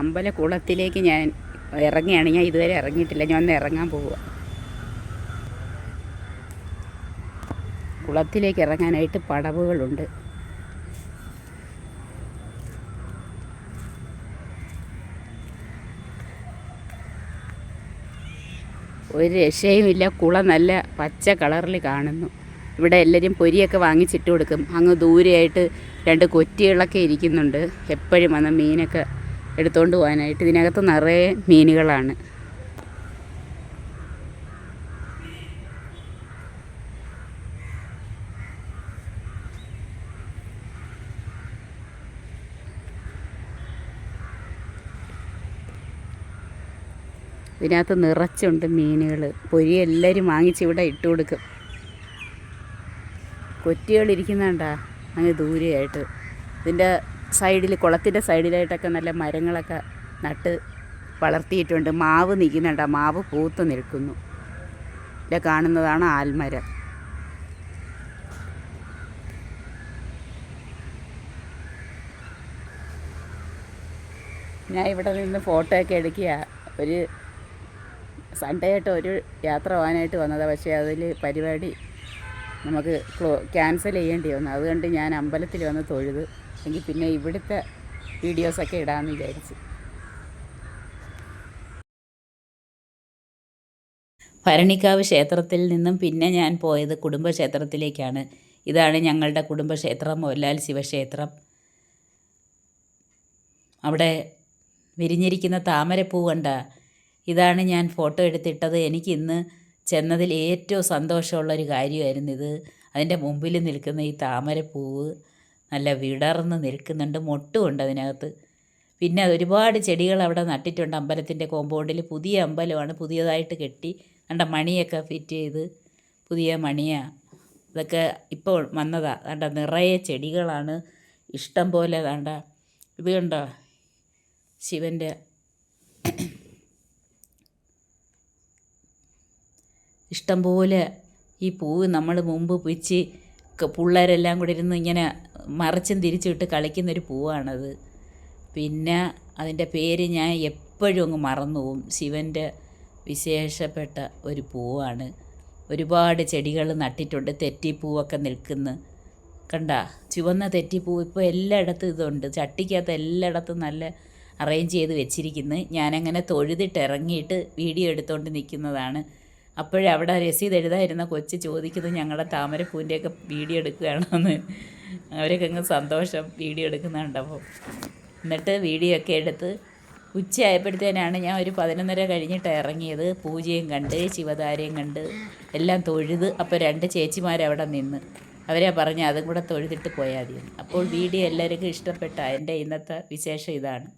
അമ്പലക്കുളത്തിലേക്ക് ഞാൻ ഇറങ്ങിയാണ്. ഞാൻ ഇതുവരെ ഇറങ്ങിയിട്ടില്ല. ഞാൻ ഒന്ന് ഇറങ്ങാൻ പോവുക. കുളത്തിലേക്ക് ഇറങ്ങാനായിട്ട് പടവുകളുണ്ട്. ഒരു രക്ഷയുമില്ല. കുളം നല്ല പച്ച കളറിൽ കാണുന്നു. ഇവിടെ എല്ലാവരും പൊരിയൊക്കെ വാങ്ങിച്ചിട്ട് കൊടുക്കും. അങ്ങ് ദൂരെയായിട്ട് 2 കൊറ്റികളൊക്കെ ഇരിക്കുന്നുണ്ട്. എപ്പോഴും വന്ന് മീനൊക്കെ എടുത്തുകൊണ്ട് പോകാനായിട്ട്. ഇതിനകത്ത് നിറയെ മീനുകളാണ്. ഇതിനകത്ത് നിറച്ചുണ്ട് മീനുകൾ. പൊരി എല്ലാവരും വാങ്ങിച്ച് ഇവിടെ ഇട്ട് കൊടുക്കും. കൊറ്റികളിരിക്കുന്നുണ്ടാ അങ്ങ് ദൂരെയായിട്ട്. ഇതിൻ്റെ സൈഡിൽ, കുളത്തിൻ്റെ സൈഡിലായിട്ടൊക്കെ നല്ല മരങ്ങളൊക്കെ നട്ട് വളർത്തിയിട്ടുണ്ട്. മാവ് നിൽക്കുന്നുണ്ട്. ആ മാവ് പൂത്ത് നിൽക്കുന്നു. ഇവിടെ കാണുന്നതാണ് ആൽമരം. ഞാൻ ഇവിടെ നിന്ന് ഫോട്ടോ ഒക്കെ എടുക്കുക. ഒരു സൺഡേ ആയിട്ട് ഒരു യാത്ര പോകാനായിട്ട് വന്നതാണ്. പക്ഷേ അതിൽ പരിപാടി നമുക്ക് ക്യാൻസൽ ചെയ്യേണ്ടി വന്നു. അതുകൊണ്ട് ഞാൻ അമ്പലത്തിൽ വന്ന് തൊഴുത്. എങ്കിൽ പിന്നെ ഇവിടുത്തെ വീഡിയോസൊക്കെ ഇടാമെന്ന് വിചാരിച്ചു. ഭരണിക്കാവ് ക്ഷേത്രത്തിൽ നിന്നും പിന്നെ ഞാൻ പോയത് കുടുംബക്ഷേത്രത്തിലേക്കാണ്. ഇതാണ് ഞങ്ങളുടെ കുടുംബക്ഷേത്രം, മോഹൻലാൽ ശിവക്ഷേത്രം. അവിടെ വിരിഞ്ഞിരിക്കുന്ന താമരപ്പൂ കണ്ട. ഇതാണ് ഞാൻ ഫോട്ടോ എടുത്തിട്ടത്. എനിക്കിന്ന് ചെന്നതിൽ ഏറ്റവും സന്തോഷമുള്ളൊരു കാര്യമായിരുന്നു ഇത്. അതിൻ്റെ മുമ്പിൽ നിൽക്കുന്ന ഈ താമരപ്പൂവ് നല്ല വിടർന്ന് നിൽക്കുന്നുണ്ട്. മൊട്ടുമുണ്ട് അതിനകത്ത്. പിന്നെ ഒരുപാട് ചെടികൾ അവിടെ നട്ടിട്ടുണ്ട്. അമ്പലത്തിൻ്റെ കോമ്പൗണ്ടിൽ പുതിയ അമ്പലമാണ്, പുതിയതായിട്ട് കെട്ടി. കണ്ട മണിയൊക്കെ ഫിറ്റ് ചെയ്ത് പുതിയ മണിയാണ്. ഇതൊക്കെ ഇപ്പോൾ വന്നതാണ്. കണ്ട നിറയെ ചെടികളാണ്, ഇഷ്ടം പോലെ. കണ്ട ഇത് കണ്ടോ, ശിവൻ്റെ ഇഷ്ടംപോലെ ഈ പൂവ് നമ്മൾ മുമ്പ് പിച്ച് പിള്ളേരെല്ലാം കൂടി ഇരുന്ന് ഇങ്ങനെ മറിച്ചും തിരിച്ചിട്ട് കളിക്കുന്നൊരു പൂവാണത്. പിന്നെ അതിൻ്റെ പേര് ഞാൻ എപ്പോഴും അങ്ങ് മറന്നു പോവും. ശിവൻ്റെ വിശേഷപ്പെട്ട ഒരു പൂവാണ്. ഒരുപാട് ചെടികൾ നട്ടിട്ടുണ്ട്. തെറ്റിപ്പൂവൊക്കെ നിൽക്കുന്നു. കണ്ട ചുവന്ന തെറ്റിപ്പൂവ് ഇപ്പോൾ എല്ലായിടത്തും ഇതുണ്ട്. ചട്ടിക്കകത്ത് എല്ലായിടത്തും നല്ല അറേഞ്ച് ചെയ്ത് വെച്ചിരിക്കുന്നു. ഞാനങ്ങനെ തൊഴുതിട്ട് ഇറങ്ങിയിട്ട് വീഡിയോ എടുത്തുകൊണ്ട് നിൽക്കുന്നതാണ്. അപ്പോഴവിടെ രസീത് എഴുതാതിരുന്ന കൊച്ച് ചോദിക്കുന്നത് ഞങ്ങളുടെ താമരപ്പൂവിൻ്റെയൊക്കെ വീഡിയോ എടുക്കുകയാണെന്ന്. അവരൊക്കെ അങ്ങ് സന്തോഷം വീഡിയോ എടുക്കുന്നുണ്ടപ്പോൾ. എന്നിട്ട് വീഡിയോ ഒക്കെ എടുത്ത് ഉച്ചയായപ്പോഴത്തേനാണ് ഞാൻ ഒരു 11:30 കഴിഞ്ഞിട്ട് ഇറങ്ങിയത്. പൂജയും കണ്ട് ശിവധാരയും കണ്ട് എല്ലാം തൊഴുത്. അപ്പോൾ 2 ചേച്ചിമാരവിടെ നിന്ന്. അവരെ പറഞ്ഞ് അതും കൂടെ തൊഴുതിട്ട് പോയാൽ മതി. അപ്പോൾ വീഡിയോ എല്ലാവർക്കും ഇഷ്ടപ്പെട്ട എൻ്റെ ഇന്നത്തെ വിശേഷം ഇതാണ്.